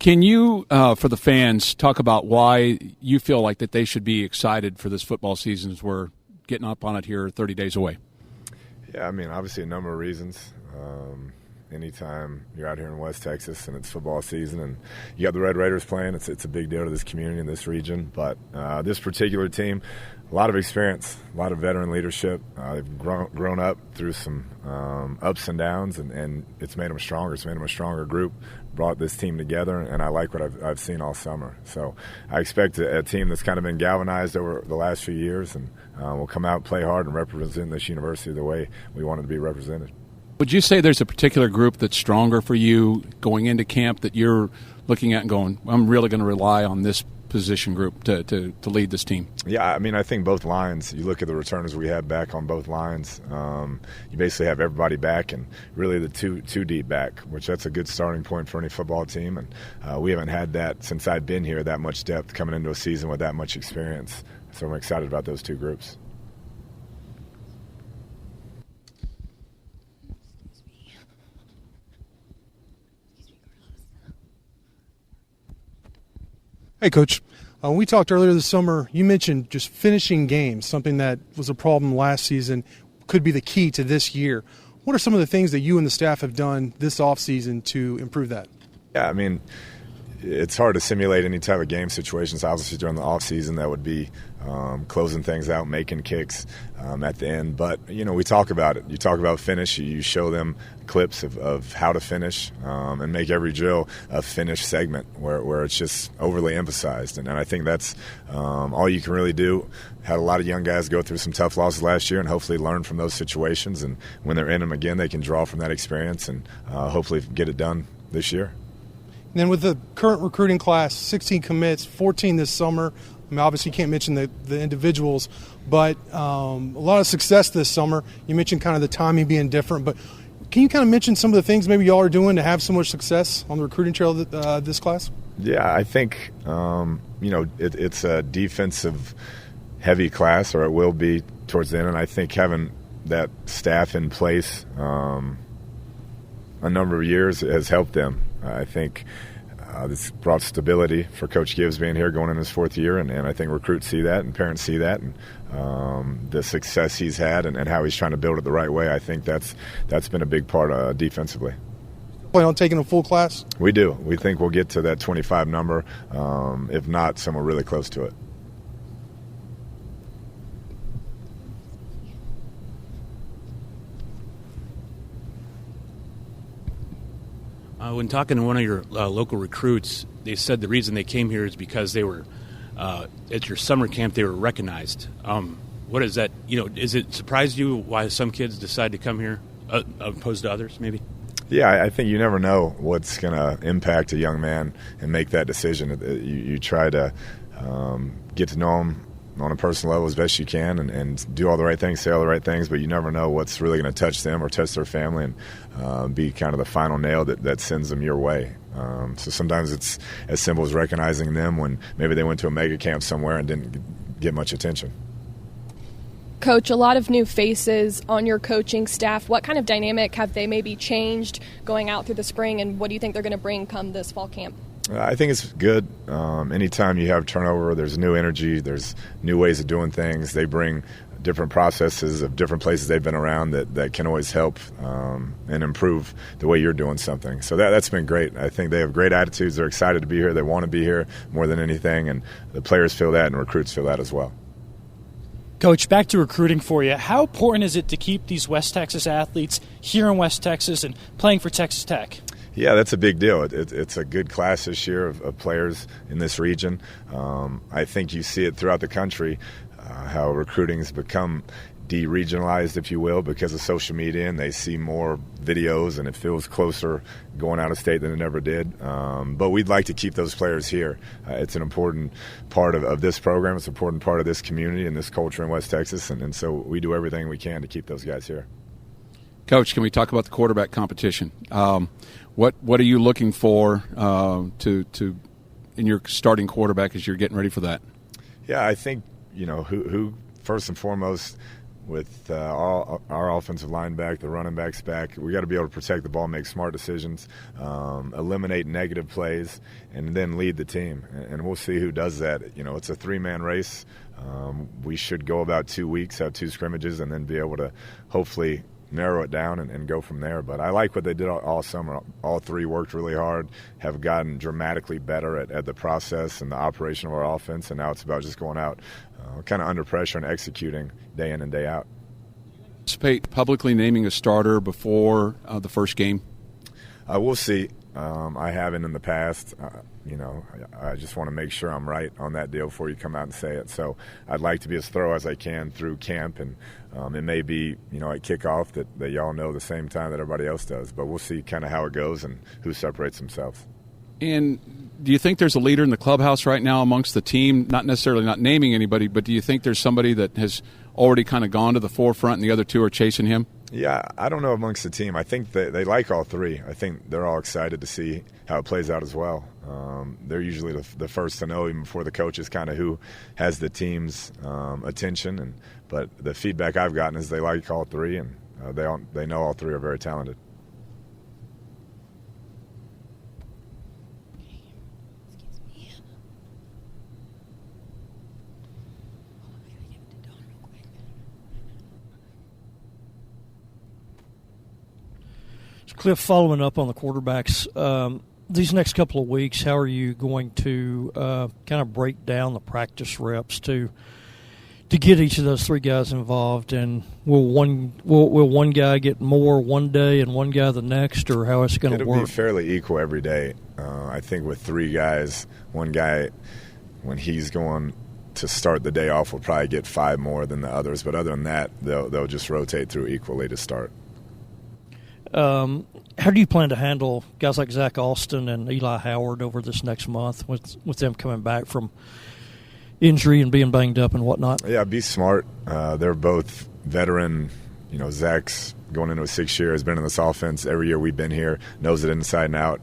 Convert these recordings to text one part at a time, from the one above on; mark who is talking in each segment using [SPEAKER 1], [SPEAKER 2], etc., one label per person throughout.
[SPEAKER 1] Can you, for the fans, talk about why you feel like that they should be excited for this football season as we're getting up on it here 30 days away?
[SPEAKER 2] Yeah, I mean, obviously a number of reasons. Anytime you're out here in West Texas and it's football season and you got the Red Raiders playing, it's a big deal to this community and this region. But this particular team, a lot of experience, a lot of veteran leadership. They've grown up through some ups and downs, and it's made them stronger. It's made them a stronger group, brought this team together, and I like what I've seen all summer. So I expect a team that's kind of been galvanized over the last few years, and will come out, play hard, and represent this university the way we want it to be represented.
[SPEAKER 1] Would you say there's a particular group that's stronger for you going into camp that you're looking at and going, I'm really going to rely on this position group to lead this team?
[SPEAKER 2] Yeah, I mean, I think both lines, you look at the returners we have back on both lines, you basically have everybody back and really the two deep back, which that's a good starting point for any football team. And we haven't had that since I've been here, that much depth coming into a season with that much experience. So I'm excited about those two groups.
[SPEAKER 3] Hey, Coach. When we talked earlier this summer, you mentioned just finishing games, something that was a problem last season, could be the key to this year. What are some of the things that you and the staff have done this offseason to improve that?
[SPEAKER 2] Yeah, I mean, it's hard to simulate any type of game situations. Obviously, during the offseason, that would be closing things out, making kicks at the end. But, you know, we talk about it. You talk about finish. You show them clips of how to finish and make every drill a finish segment where it's just overly emphasized. And I think that's all you can really do. Had a lot of young guys go through some tough losses last year and hopefully learn from those situations. And when they're in them again, they can draw from that experience and hopefully get it done this year.
[SPEAKER 3] And then with the current recruiting class, 16 commits, 14 this summer. I mean, obviously you can't mention the individuals, but a lot of success this summer. You mentioned kind of the timing being different, but can you kind of mention some of the things maybe y'all are doing to have so much success on the recruiting trail this class?
[SPEAKER 2] Yeah, I think, it's a defensive-heavy class, or it will be towards the end, and I think having that staff in place a number of years has helped them. I think this brought stability for Coach Gibbs being here going in his fourth year, and I think recruits see that and parents see that, and the success he's had and how he's trying to build it the right way. I think that's been a big part defensively.
[SPEAKER 3] Plan on taking a full class?
[SPEAKER 2] We do. We think we'll get to that 25 number, if not somewhere really close to it.
[SPEAKER 4] When talking to one of your local recruits, they said the reason they came here is because they were at your summer camp. They were recognized. What is that? Is it surprised you why some kids decide to come here opposed to others? Maybe.
[SPEAKER 2] Yeah, I think you never know what's going to impact a young man and make that decision. You try to get to know him on a personal level as best you can and do all the right things, say all the right things, but you never know what's really going to touch them or touch their family and be kind of the final nail that sends them your way. So sometimes it's as simple as recognizing them when maybe they went to a mega camp somewhere and didn't get much attention.
[SPEAKER 5] Coach, a lot of new faces on your coaching staff. What kind of dynamic have they maybe changed going out through the spring, and what do you think they're going to bring come this fall camp?
[SPEAKER 2] I think it's good. Anytime you have turnover, there's new energy, there's new ways of doing things. They bring different processes of different places they've been around that can always help and improve the way you're doing something. So that's been great. I think they have great attitudes. They're excited to be here. They want to be here more than anything, and the players feel that and recruits feel that as well.
[SPEAKER 6] Coach, back to recruiting for you. How important is it to keep these West Texas athletes here in West Texas and playing for Texas Tech?
[SPEAKER 2] Yeah, that's a big deal. It's a good class this year of players in this region. I think you see it throughout the country, how recruiting has become de-regionalized, if you will, because of social media, and they see more videos and it feels closer going out of state than it ever did. But we'd like to keep those players here. It's an important part of this program. It's an important part of this community and this culture in West Texas, and so we do everything we can to keep those guys here.
[SPEAKER 1] Coach, can we talk about the quarterback competition? What are you looking for to in your starting quarterback as you're getting ready for that?
[SPEAKER 2] Yeah, I think who first and foremost, with all our offensive line back, the running backs back. We got to be able to protect the ball, make smart decisions, eliminate negative plays, and then lead the team. And we'll see who does that. It's a 3-man race. We should go about 2 weeks, have 2 scrimmages, and then be able to hopefully narrow it down and go from there. But I like what they did all summer. All 3 worked really hard, have gotten dramatically better at the process and the operation of our offense, and now it's about just going out kind of under pressure and executing day in and day out.
[SPEAKER 1] Anticipate publicly naming a starter before the first game?
[SPEAKER 2] We'll see. I haven't in the past. I just want to make sure I'm right on that deal before you come out and say it. So I'd like to be as thorough as I can through camp, and it may be, at kickoff that y'all know the same time that everybody else does. But we'll see kind of how it goes and who separates themselves.
[SPEAKER 1] And do you think there's a leader in the clubhouse right now amongst the team, not necessarily not naming anybody, but do you think there's somebody that has already kind of gone to the forefront and the other 2 are chasing him?
[SPEAKER 2] Yeah, I don't know amongst the team. I think they like all 3. I think they're all excited to see how it plays out as well. They're usually the first to know, even before the coaches, kind of who has the team's attention. But the feedback I've gotten is they like all 3, and they know all 3 are very talented.
[SPEAKER 7] Kliff, following up on the quarterbacks, these next couple of weeks, how are you going to kind of break down the practice reps to get each of those 3 guys involved? And will one guy get more one day and one guy the next, or how it's going to work?
[SPEAKER 2] It'll be fairly equal every day. I think with 3 guys, one guy, when he's going to start the day off, will probably get 5 more than the others. But other than that, they'll just rotate through equally to start.
[SPEAKER 7] How do you plan to handle guys like Zach Austin and Eli Howard over this next month with them coming back from injury and being banged up and whatnot?
[SPEAKER 2] Yeah, be smart. They're both veteran. Zach's going into his 6th year, has been in this offense every year we've been here, knows it inside and out.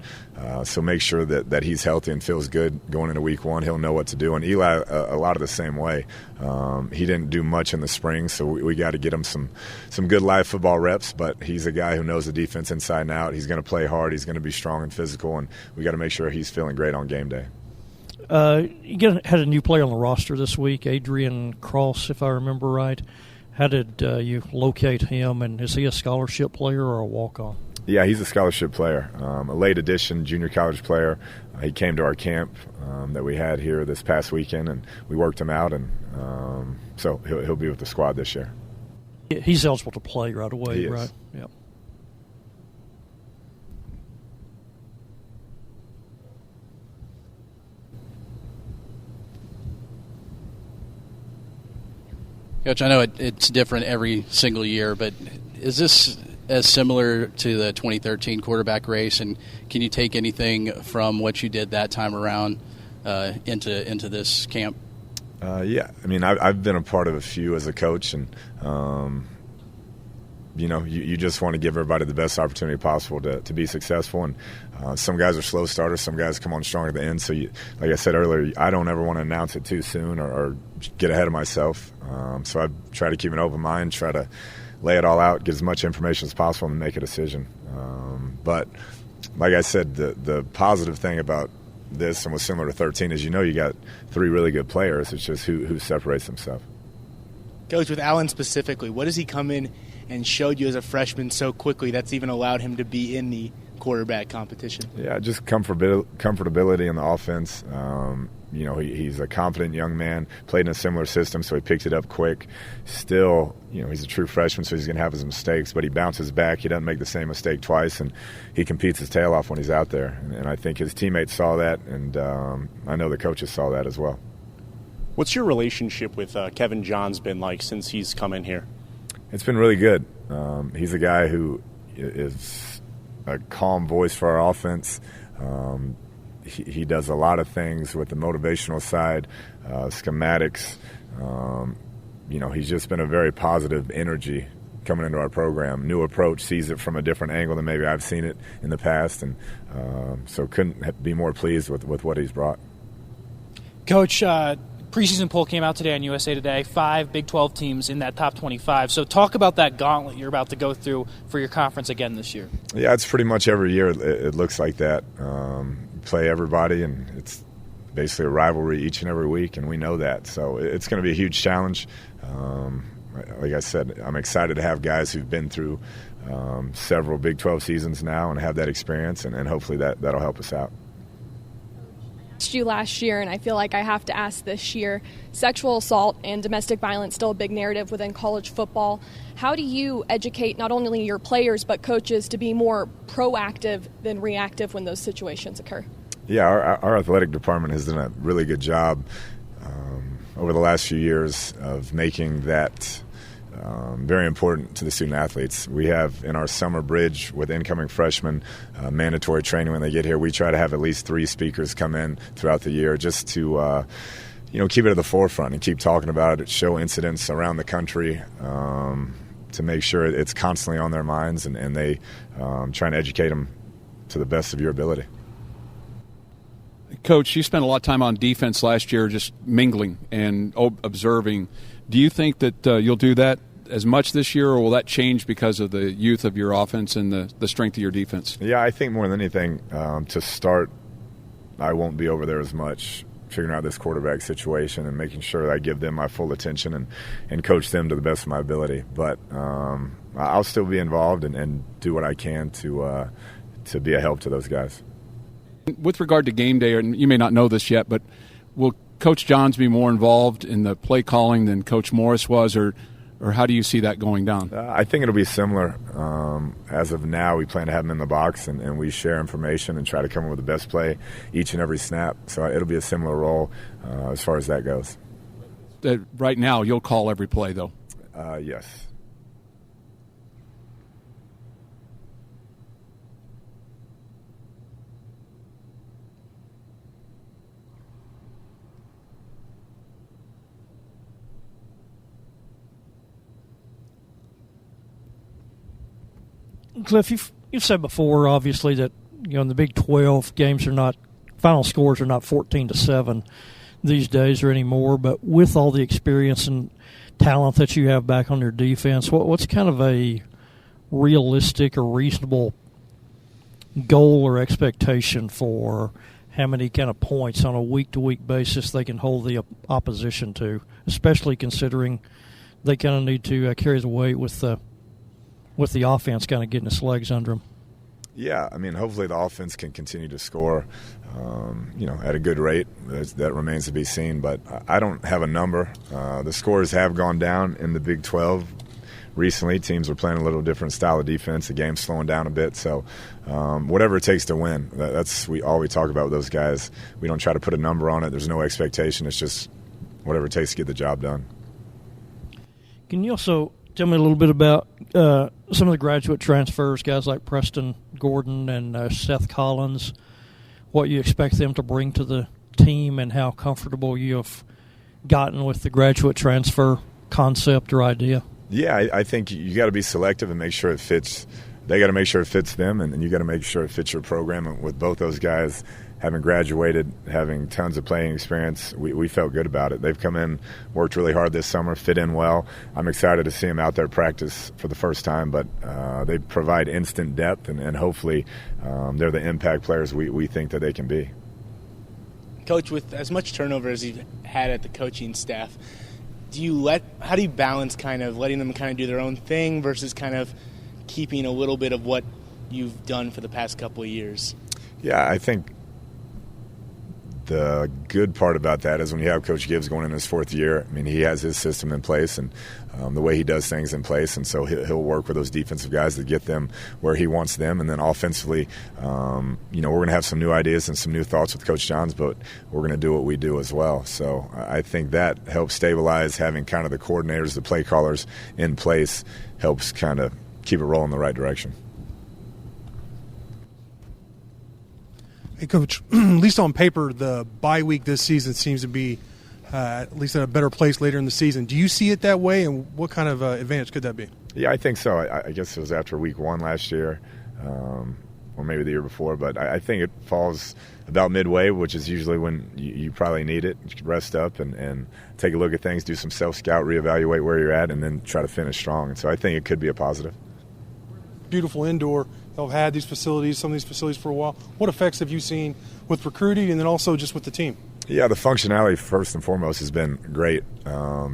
[SPEAKER 2] So make sure that he's healthy and feels good going into week 1. He'll know what to do. And Eli, a lot of the same way. He didn't do much in the spring, so we got to get him some good live football reps. But he's a guy who knows the defense inside and out. He's going to play hard. He's going to be strong and physical, and we got to make sure he's feeling great on game day.
[SPEAKER 7] You had a new player on the roster this week, Adrian Cross, if I remember right. How did you locate him, and is he a scholarship player or a walk-on?
[SPEAKER 2] Yeah, he's a scholarship player, a late addition junior college player. He came to our camp that we had here this past weekend, and we worked him out, and so he'll be with the squad this year.
[SPEAKER 7] He's eligible to play right away,
[SPEAKER 2] he is.
[SPEAKER 7] Right? Yep.
[SPEAKER 8] Coach, I know it's different every single year, but is this as similar to the 2013 quarterback race? And can you take anything from what you did that time around into this camp?
[SPEAKER 2] Yeah, I mean, I've been a part of a few as a coach, and you just want to give everybody the best opportunity possible to be successful. And some guys are slow starters, some guys come on strong at the end. So, like I said earlier, I don't ever want to announce it too soon or get ahead of myself. So I try to keep an open mind, try to lay it all out, get as much information as possible, and make a decision. But like I said, the positive thing about this and what's similar to 13 is you got 3 really good players. It's just who separates themselves.
[SPEAKER 9] Coach, with Allen specifically, what does he come in and showed you as a freshman so quickly that's even allowed him to be in the quarterback competition?
[SPEAKER 2] Yeah, just comfortability in the offense. He's a confident young man, played in a similar system, so he picked it up quick. Still, he's a true freshman, so he's going to have his mistakes, but he bounces back. He doesn't make the same mistake twice, and he competes his tail off when he's out there. And I think his teammates saw that, and I know the coaches saw that as well.
[SPEAKER 10] What's your relationship with Kevin Johns been like since he's come in here?
[SPEAKER 2] It's been really good. He's a guy who is a calm voice for our offense. He does a lot of things with the motivational side, schematics. He's just been a very positive energy coming into our program. New approach, sees it from a different angle than maybe I've seen it in the past, and so couldn't be more pleased with what he's brought.
[SPEAKER 6] Coach, preseason poll came out today on USA Today, 5 Big 12 teams in that top 25. So talk about that gauntlet you're about to go through for your conference again this year.
[SPEAKER 2] Yeah, it's pretty much every year it looks like that. Play everybody, and it's basically a rivalry each and every week, and we know that. So it's going to be a huge challenge. Like I said, I'm excited to have guys who've been through several Big 12 seasons now and have that experience, and hopefully that'll help us out.
[SPEAKER 5] Asked you last year, and I feel like I have to ask this year, sexual assault and domestic violence still a big narrative within college football. How do you educate not only your players but coaches to be more proactive than reactive when those situations occur?
[SPEAKER 2] Yeah, our athletic department has done a really good job over the last few years of making that very important to the student athletes. We have in our summer bridge with incoming freshmen mandatory training when they get here. We try to have at least 3 speakers come in throughout the year just to keep it at the forefront and keep talking about it, show incidents around the country to make sure it's constantly on their minds, and they try and educate them to the best of your ability.
[SPEAKER 1] Coach, you spent a lot of time on defense last year just mingling and observing. Do you think that you'll do that as much this year, or will that change because of the youth of your offense and the strength of your defense?
[SPEAKER 2] Yeah, I think more than anything, to start, I won't be over there as much, figuring out this quarterback situation and making sure that I give them my full attention and coach them to the best of my ability. But I'll still be involved and do what I can to be a help to those guys.
[SPEAKER 1] With regard to game day, and you may not know this yet, but will Coach Johns be more involved in the play calling than Coach Morris was, or how do you see that going down?
[SPEAKER 2] I think it'll be similar. As of now, we plan to have him in the box, and we share information and try to come up with the best play each and every snap. So it'll be a similar role as far as that goes.
[SPEAKER 1] Right now, you'll call every play, though?
[SPEAKER 2] Yes.
[SPEAKER 7] Kliff, you've said before, obviously, that in the Big 12 games final scores are not 14-7 these days or anymore. But with all the experience and talent that you have back on your defense, what's kind of a realistic or reasonable goal or expectation for how many kind of points on a week-to-week basis they can hold the opposition to, especially considering they kind of need to carry the weight with the offense kind of getting its legs under them?
[SPEAKER 2] Yeah, I mean, hopefully the offense can continue to score, at a good rate. That remains to be seen, but I don't have a number. The scores have gone down in the Big 12 recently. Teams are playing a little different style of defense. The game's slowing down a bit, so whatever it takes to win. That's all we talk about with those guys. We don't try to put a number on it. There's no expectation. It's just whatever it takes to get the job done.
[SPEAKER 7] Can you also tell me a little bit about some of the graduate transfers, guys like Preston Gordon and Seth Collins, what you expect them to bring to the team and how comfortable you have gotten with the graduate transfer concept or idea?
[SPEAKER 2] Yeah, I think you got to be selective and make sure it fits. They got to make sure it fits them, and you got to make sure it fits your program. And with both those guys having graduated, having tons of playing experience, we felt good about it. They've come in, worked really hard this summer, fit in well. I'm excited to see them out there practice for the first time, but they provide instant depth, and hopefully they're the impact players we think that they can be.
[SPEAKER 9] Coach, with as much turnover as you've had at the coaching staff, how do you balance kind of letting them kind of do their own thing versus kind of keeping a little bit of what you've done for the past couple of years?
[SPEAKER 2] Yeah, I think the good part about that is when you have Coach Gibbs going in his 4th year, I mean, he has his system in place and the way he does things in place, and so he'll work with those defensive guys to get them where he wants them. And then offensively, we're going to have some new ideas and some new thoughts with Coach Johns, but we're going to do what we do as well. So I think that helps stabilize. Having kind of the coordinators, the play callers in place helps kind of keep it rolling in the right direction.
[SPEAKER 3] Hey, Coach, at least on paper, the bye week this season seems to be at least in a better place later in the season. Do you see it that way, and what kind of advantage could that be?
[SPEAKER 2] Yeah, I think so. I guess it was after week 1 last year. or maybe the year before. But I think it falls about midway, which is usually when you probably need it. You can rest up and take a look at things, do some self-scout, reevaluate where you're at, and then try to finish strong. And so I think it could be a positive.
[SPEAKER 3] Beautiful indoor. They'll have had some of these facilities for a while. What effects have you seen with recruiting and then also just with the team?
[SPEAKER 2] Yeah, the functionality first and foremost has been great.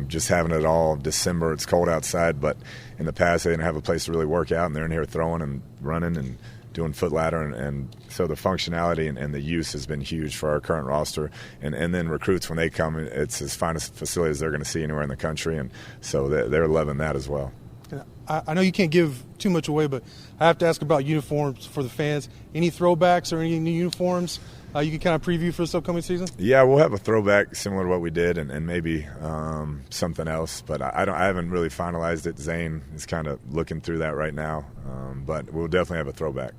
[SPEAKER 2] Just having it all December, it's cold outside, but in the past they didn't have a place to really work out, and they're in here throwing and running and doing foot ladder, and so the functionality and the use has been huge for our current roster. And then recruits, when they come, it's as fine a facility as they're going to see anywhere in the country, and so they're loving that as well.
[SPEAKER 3] I know you can't give too much away, but I have to ask about uniforms for the fans. Any throwbacks or any new uniforms you can kind of preview for this upcoming season?
[SPEAKER 2] Yeah, we'll have a throwback similar to what we did, and maybe something else. But I haven't really finalized it. Zane is kind of looking through that right now, but we'll definitely have a throwback.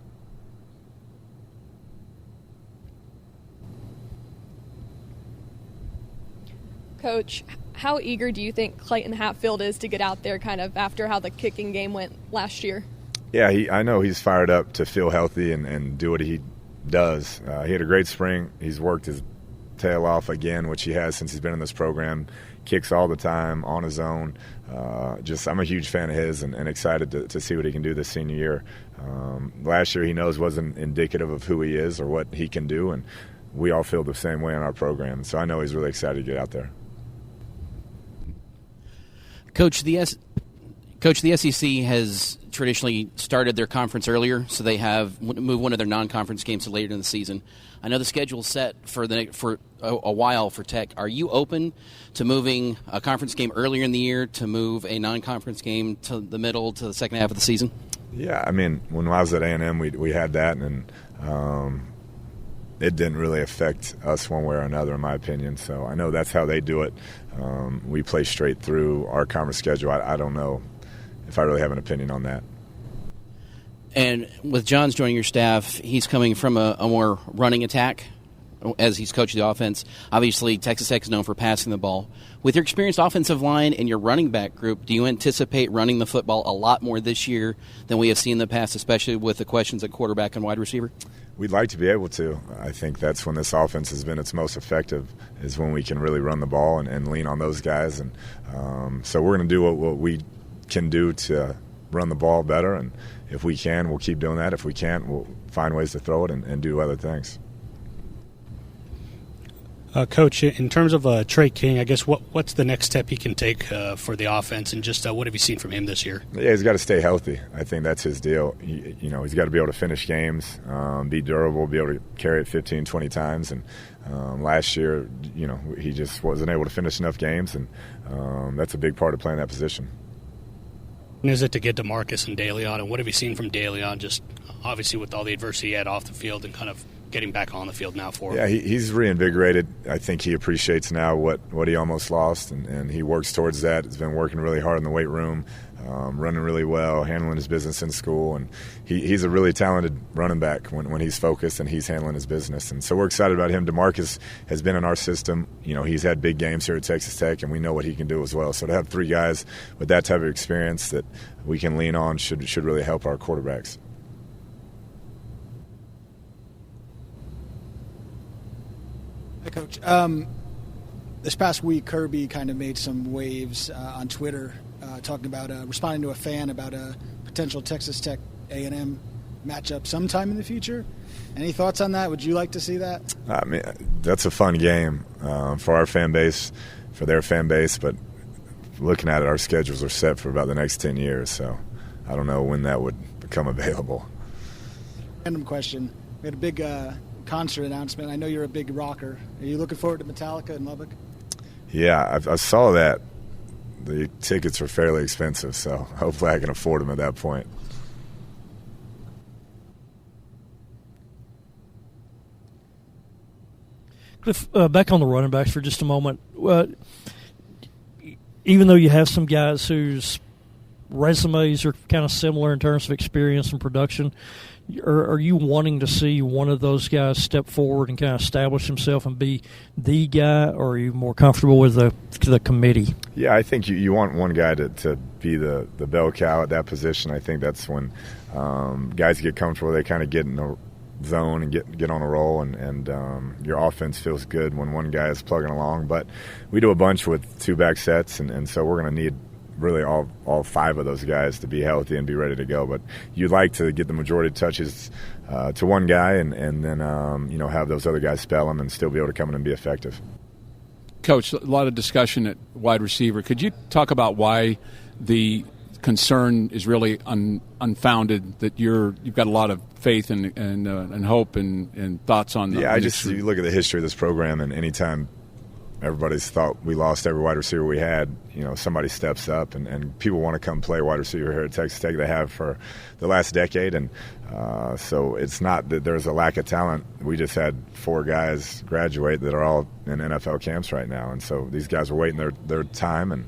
[SPEAKER 5] Coach, how eager do you think Clayton Hatfield is to get out there kind of after how the kicking game went last year?
[SPEAKER 2] Yeah, I know he's fired up to feel healthy and do what he does. He had a great spring. He's worked his tail off again, which he has since he's been in this program. Kicks all the time on his own. I'm a huge fan of his and excited to see what he can do this senior year. Last year he knows wasn't indicative of who he is or what he can do, and we all feel the same way in our program. So I know he's really excited to get out there.
[SPEAKER 11] Coach, the SEC has traditionally started their conference earlier, so they have moved one of their non-conference games to later in the season. I know the schedule's set for a while for Tech. Are you open to moving a conference game earlier in the year to move a non-conference game to the middle, to the second half of the season?
[SPEAKER 2] Yeah, I mean, when I was at A&M, we had that, and it didn't really affect us one way or another, in my opinion. So I know that's how they do it. We play straight through our conference schedule. I don't know if I really have an opinion on that.
[SPEAKER 11] And with John's joining your staff, he's coming from a more running attack as he's coaching the offense. Obviously, Texas Tech is known for passing the ball. With your experienced offensive line and your running back group, do you anticipate running the football a lot more this year than we have seen in the past, especially with the questions at quarterback and wide receiver?
[SPEAKER 2] We'd like to be able to. I think that's when this offense has been its most effective, is when we can really run the ball and lean on those guys. And so we're going to do what we can do to run the ball better. And if we can, we'll keep doing that. If we can't, we'll find ways to throw it and do other things.
[SPEAKER 12] Coach, in terms of Trey King, I guess what's the next step he can take for the offense, and just what have you seen from him this year?
[SPEAKER 2] Yeah, he's got to stay healthy. I think that's his deal. He's got to be able to finish games, be durable, be able to carry it 15, 20 times. And last year, he just wasn't able to finish enough games, and that's a big part of playing that position.
[SPEAKER 12] And is it to get DeMarcus and DeLeon, and what have you seen from DeLeon, just obviously with all the adversity he had off the field and kind of getting back on the field now for him?
[SPEAKER 2] Yeah, he's reinvigorated. I think he appreciates now what he almost lost, and he works towards that. He's been working really hard in the weight room, running really well, handling his business in school, and he's a really talented running back when he's focused and he's handling his business. And so we're excited about him. DeMarcus has been in our system. He's had big games here at Texas Tech, and we know what he can do as well. So to have three guys with that type of experience that we can lean on should really help our quarterbacks.
[SPEAKER 13] Hey, Coach. This past week, Kirby kind of made some waves on Twitter talking about responding to a fan about a potential Texas Tech A&M matchup sometime in the future. Any thoughts on that? Would you like to see that?
[SPEAKER 2] I mean, that's a fun game for our fan base, for their fan base, but looking at it, our schedules are set for about the next 10 years, so I don't know when that would become available.
[SPEAKER 13] Random question. We had a big concert announcement. I know you're a big rocker. Are you looking forward to Metallica in Lubbock?
[SPEAKER 2] Yeah, I saw that. The tickets are fairly expensive, so hopefully I can afford them at that point.
[SPEAKER 7] Kliff, back on the running backs for just a moment. Even though you have some guys whose resumes are kind of similar in terms of experience and production. Are you wanting to see one of those guys step forward and kind of establish himself and be the guy, or are you more comfortable with the committee?
[SPEAKER 2] Yeah, I think you want one guy to be the bell cow at that position. I think that's when guys get comfortable. They kind of get in the zone and get on a roll, and your offense feels good when one guy is plugging along. But we do a bunch with two-back sets, and so we're going to need really all 5 of those guys to be healthy and be ready to go. But you'd like to get the majority of touches to one guy and then have those other guys spell them and still be able to come in and be effective.
[SPEAKER 1] Coach, a lot of discussion at wide receiver. Could you talk about why the concern is really unfounded, that you've got a lot of faith and hope and thoughts on the
[SPEAKER 2] you look at the history of this program, and anytime everybody's thought we lost every wide receiver we had, somebody steps up and people want to come play wide receiver here at Texas Tech. They have for the last decade, and so it's not that there's a lack of talent. We just had 4 guys graduate that are all in NFL camps right now, and so these guys are waiting their time, and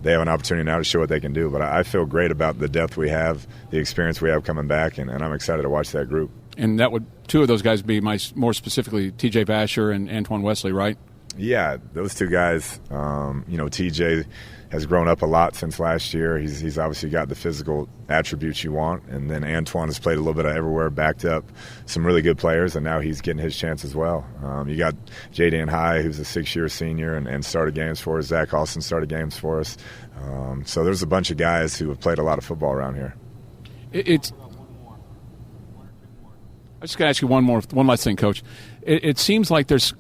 [SPEAKER 2] they have an opportunity now to show what they can do. But I feel great about the depth we have, the experience we have coming back, and I'm excited to watch that group.
[SPEAKER 1] And that would 2 of those guys be more specifically T.J. Vasher and Antoine Wesley, right?
[SPEAKER 2] Yeah, those 2 guys. TJ has grown up a lot since last year. He's obviously got the physical attributes you want, and then Antoine has played a little bit of everywhere, backed up some really good players, and now he's getting his chance as well. You got Jaden High, who's a 6-year senior and started games for us. Zach Austin started games for us. So there's a bunch of guys who have played a lot of football around here.
[SPEAKER 1] I just got to ask you one last thing, Coach. It seems like there's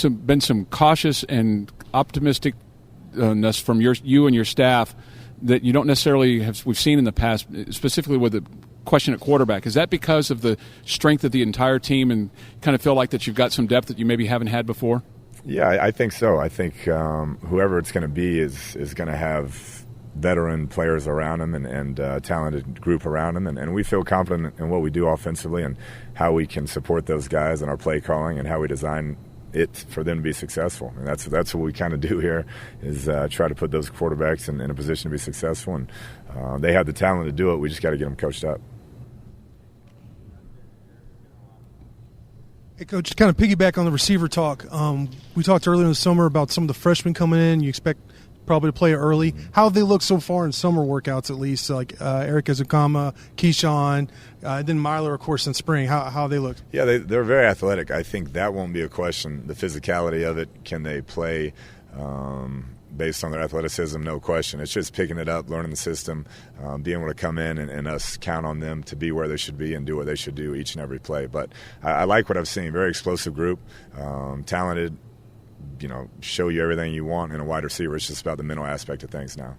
[SPEAKER 1] been some cautious and optimisticness from you and your staff that you don't necessarily we've seen in the past, specifically with the question at quarterback. Is that because of the strength of the entire team and kind of feel like that you've got some depth that you maybe haven't had before?
[SPEAKER 2] Yeah, I think so. I think whoever it's going to be is going to have veteran players around him and a talented group around him, and we feel confident in what we do offensively and how we can support those guys and our play calling and how we design it for them to be successful. And that's what we kind of do here is try to put those quarterbacks in a position to be successful, and they have the talent to do it. We just got to get them coached up.
[SPEAKER 3] Hey, Coach, to kind of piggyback on the receiver talk, we talked earlier in the summer about some of the freshmen coming in. You expect probably to play early. How have they looked so far in summer workouts, at least, like Eric Azukama, Keyshawn, then Myler, of course, in spring? How have they looked?
[SPEAKER 2] Yeah, they're very athletic. I think that won't be a question. The physicality of it, can they play based on their athleticism? No question. It's just picking it up, learning the system, being able to come in and us count on them to be where they should be and do what they should do each and every play. But I like what I've seen. Very explosive group, talented, show you everything you want in a wide receiver. It's just about the mental aspect of things now.